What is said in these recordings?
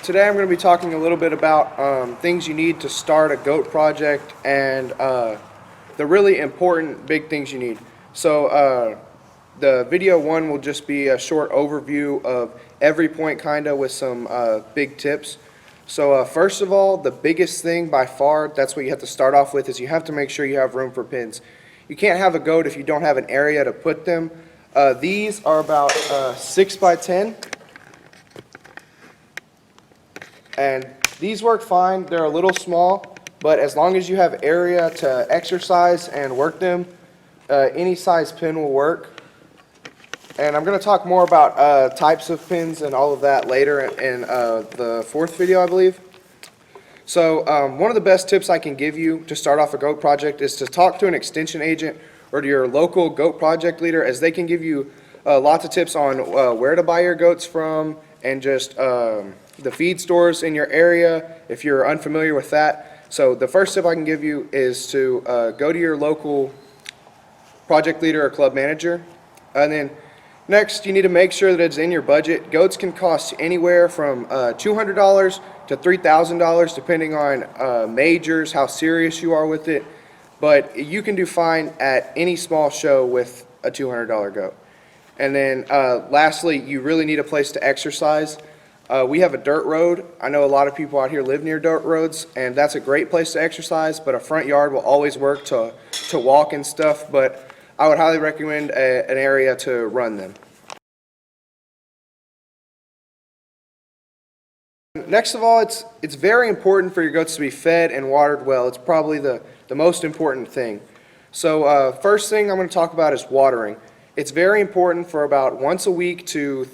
Today I'm going to be talking a little bit about things you need to start a goat project and the really important big things you need. So the video one will just be a short overview of every point kinda with some big tips. So first of all, the biggest thing by far, that's what you have to start off with, is you have to make sure you have room for pins. You can't have a goat if you don't have an area to put them. These are about 6 by 10. And these work fine. They're a little small, but as long as you have area to exercise and work them, any size pin will work. And I'm going to talk more about types of pins and all of that later in the fourth video, I believe. So one of the best tips I can give you to start off a goat project is to talk to an extension agent or to your local goat project leader, as they can give you lots of tips on where to buy your goats from and just the feed stores in your area if you're unfamiliar with that. So the first tip I can give you is to go to your local project leader or club manager. And then next, you need to make sure that it's in your budget. Goats can cost anywhere from $200 to $3,000 depending on majors, how serious you are with it. But you can do fine at any small show with a $200 goat. And then lastly, you really need a place to exercise. We have a dirt road. I know a lot of people out here live near dirt roads, and that's a great place to exercise, but a front yard will always work to walk and stuff, but I would highly recommend an area to run them. Next of all, it's very important for your goats to be fed and watered well. It's probably the most important thing. So first thing I'm going to talk about is watering. It's very important for about once a week to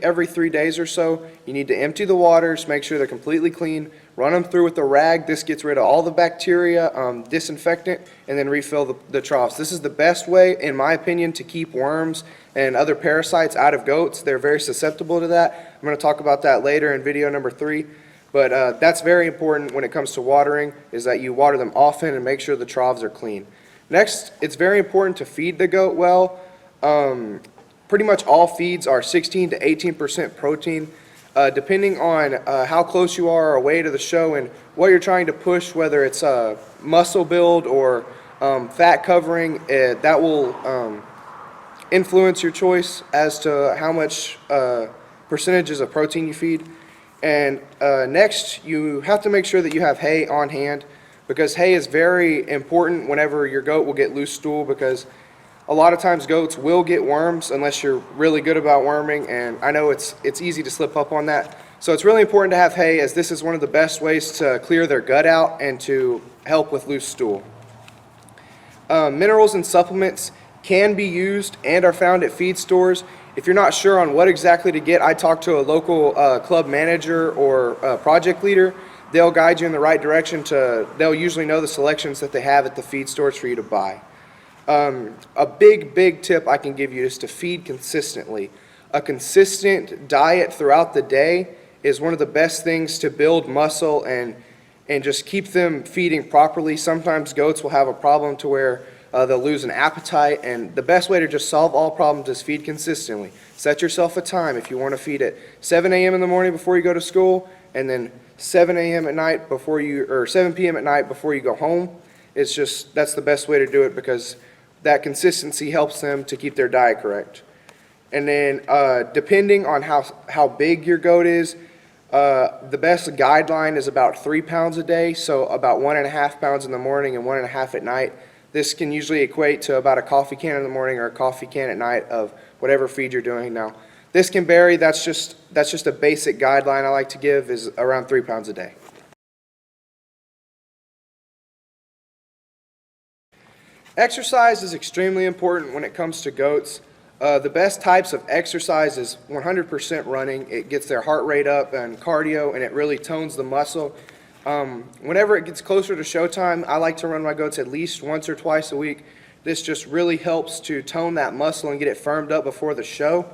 every 3 days or so. You need to empty the waters, make sure they're completely clean, run them through with a rag. This gets rid of all the bacteria, disinfectant, and then refill the troughs. This is the best way, in my opinion, to keep worms and other parasites out of goats. They're very susceptible to that. I'm going to talk about that later in video number 3. But that's very important when it comes to watering, is that you water them often and make sure the troughs are clean. Next, it's very important to feed the goat well. Pretty much all feeds are 16 to 18% protein. Depending on how close you are away to the show and what you're trying to push, whether it's muscle build or fat covering, that will influence your choice as to how much percentages of protein you feed. And next, you have to make sure that you have hay on hand, because hay is very important whenever your goat will get loose stool, because a lot of times goats will get worms unless you're really good about worming, and I know it's easy to slip up on that. So it's really important to have hay, as this is one of the best ways to clear their gut out and to help with loose stool. Minerals and supplements can be used and are found at feed stores. If you're not sure on what exactly to get, I talk to a local club manager or project leader. They'll guide you in the right direction. They'll usually know the selections that they have at the feed stores for you to buy. A big tip I can give you is to feed consistently. A consistent diet throughout the day is one of the best things to build muscle and just keep them feeding properly. Sometimes goats will have a problem to where they'll lose an appetite, and the best way to just solve all problems is feed consistently. Set yourself a time. If you want to feed at 7 a.m. in the morning before you go to school, and then 7 a.m. at night or 7 p.m. at night before you go home, that's the best way to do it, because that consistency helps them to keep their diet correct. And then depending on how big your goat is, the best guideline is about 3 pounds a day, so about 1.5 pounds in the morning and 1.5 at night. This can usually equate to about a coffee can in the morning or a coffee can at night of whatever feed you're doing. Now, this can vary. That's just a basic guideline I like to give, is around 3 pounds a day. Exercise is extremely important when it comes to goats. The best types of exercise is 100% running. It gets their heart rate up and cardio, and it really tones the muscle. Whenever it gets closer to showtime, I like to run my goats at least once or twice a week. This just really helps to tone that muscle and get it firmed up before the show.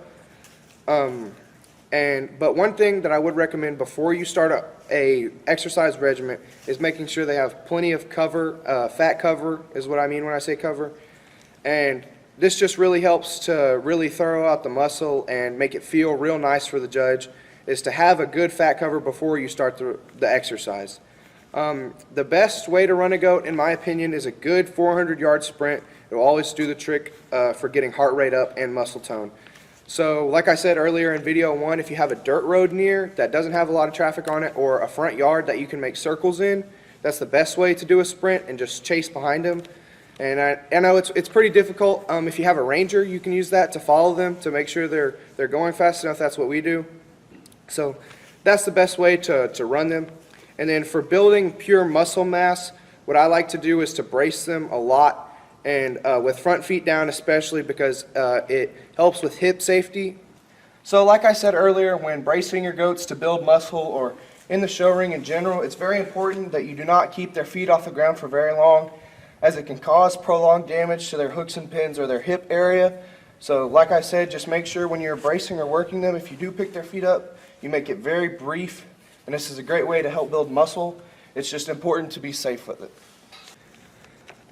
But one thing that I would recommend before you start a exercise regimen is making sure they have plenty of cover. Fat cover is what I mean when I say cover. And this just really helps to really throw out the muscle and make it feel real nice for the judge. is to have a good fat cover before you start the exercise. The best way to run a goat, in my opinion, is a good 400-yard sprint. It will always do the trick for getting heart rate up and muscle tone. So like I said earlier in video 1, if you have a dirt road near that doesn't have a lot of traffic on it, or a front yard that you can make circles in, that's the best way to do a sprint, and just chase behind them. And I know it's pretty difficult. If you have a ranger, you can use that to follow them to make sure they're going fast enough. That's what we do. So that's the best way to run them. And then for building pure muscle mass, what I like to do is to brace them a lot, and with front feet down especially, because it helps with hip safety. So like I said earlier, when bracing your goats to build muscle, or in the show ring in general, it's very important that you do not keep their feet off the ground for very long, as it can cause prolonged damage to their hooks and pins or their hip area. So like I said, just make sure when you're bracing or working them, if you do pick their feet up, you make it very brief, and this is a great way to help build muscle. It's just important to be safe with it.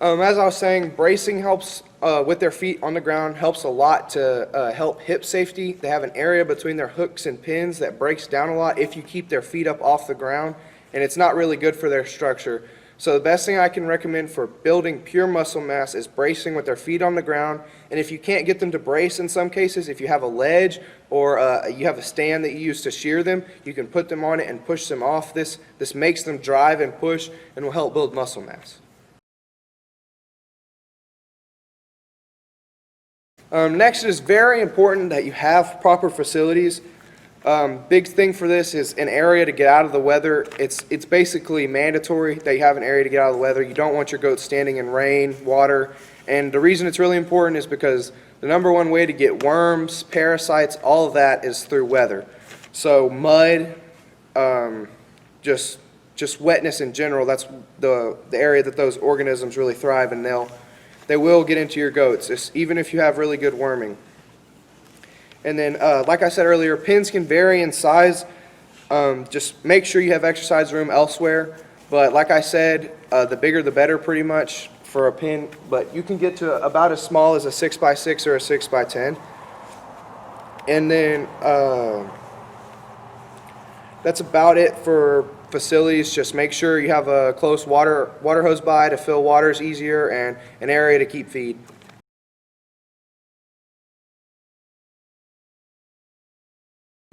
As I was saying, bracing helps with their feet on the ground, helps a lot to help hip safety. They have an area between their hooks and pins that breaks down a lot if you keep their feet up off the ground, and it's not really good for their structure. So the best thing I can recommend for building pure muscle mass is bracing with their feet on the ground. And if you can't get them to brace in some cases, if you have a ledge or you have a stand that you use to shear them, you can put them on it and push them off. This makes them drive and push and will help build muscle mass. Next, it is very important that you have proper facilities. Big thing for this is an area to get out of the weather. It's basically mandatory that you have an area to get out of the weather. You don't want your goats standing in rain, water, and the reason it's really important is because the #1 way to get worms, parasites, all of that is through weather. So mud, just wetness in general, that's the area that those organisms really thrive, and they will get into your goats, even if you have really good worming. And then, like I said earlier, pins can vary in size. Just make sure you have exercise room elsewhere. But like I said, the bigger the better pretty much for a pin. But you can get to about as small as a 6x6 or a 6x10. And then that's about it for facilities. Just make sure you have a close water hose by to fill waters easier, and an area to keep feed.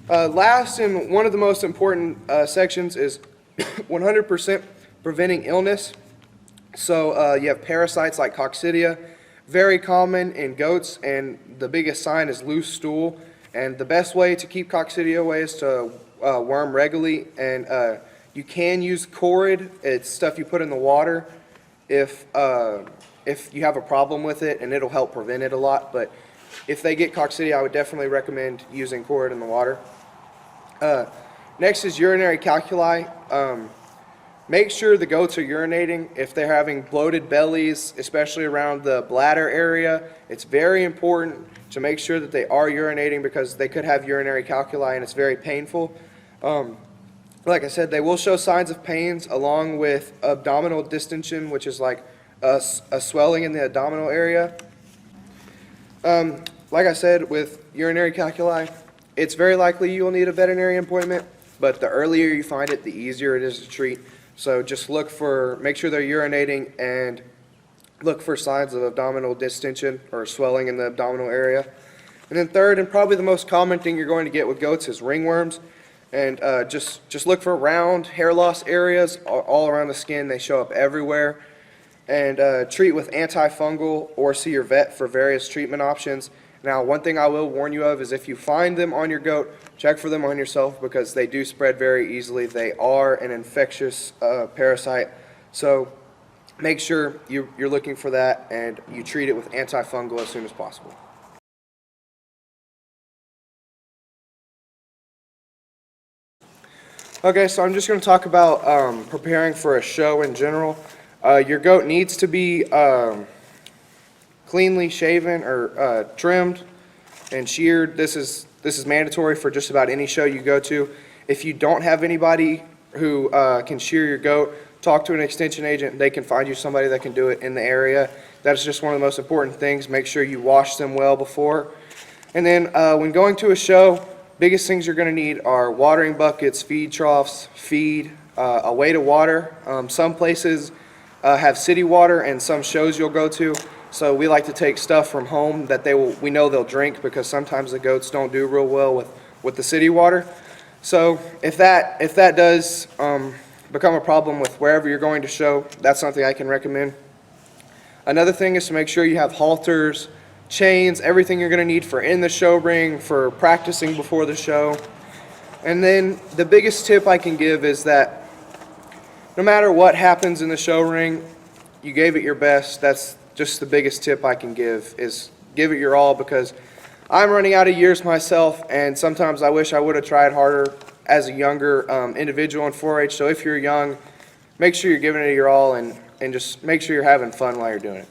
Last, and one of the most important sections is 100% preventing illness. So you have parasites like coccidia, very common in goats, and the biggest sign is loose stool. And the best way to keep coccidia away is to worm regularly, and you can use Corid. It's stuff you put in the water if you have a problem with it, and it'll help prevent it a lot. But if they get coccidia, I would definitely recommend using Corid in the water. Next is urinary calculi. Make sure the goats are urinating. If they're having bloated bellies, especially around the bladder area, it's very important to make sure that they are urinating, because they could have urinary calculi and it's very painful. Like I said, they will show signs of pains along with abdominal distension, which is like a swelling in the abdominal area. Like I said, with urinary calculi, it's very likely you will need a veterinary appointment, but the earlier you find it, the easier it is to treat. So just make sure they're urinating, and look for signs of abdominal distension or swelling in the abdominal area. And then third, and probably the most common thing you're going to get with goats, is ringworms. And just look for round hair loss areas all around the skin. They show up everywhere. And treat with antifungal, or see your vet for various treatment options. Now, one thing I will warn you of is if you find them on your goat, check for them on yourself, because they do spread very easily. They are an infectious parasite. So make sure you're looking for that, and you treat it with antifungal as soon as possible. Okay, so I'm just going to talk about preparing for a show in general. Your goat needs to be cleanly shaven or trimmed and sheared. This is mandatory for just about any show you go to. If you don't have anybody who can shear your goat, talk to an extension agent. They can find you somebody that can do it in the area. That's just one of the most important things. Make sure you wash them well before. And then when going to a show, biggest things you're going to need are watering buckets, feed troughs, feed, a way to water. Some places have city water, and some shows you'll go to. So we like to take stuff from home that we know they'll drink, because sometimes the goats don't do real well with the city water. So if that does become a problem with wherever you're going to show, that's something I can recommend. Another thing is to make sure you have halters, chains, everything you're going to need for in the show ring, for practicing before the show. And then the biggest tip I can give is that no matter what happens in the show ring, you gave it your best. That's just the biggest tip I can give, is give it your all, because I'm running out of years myself, and sometimes I wish I would have tried harder as a younger individual in 4-H. So if you're young, make sure you're giving it your all, and just make sure you're having fun while you're doing it.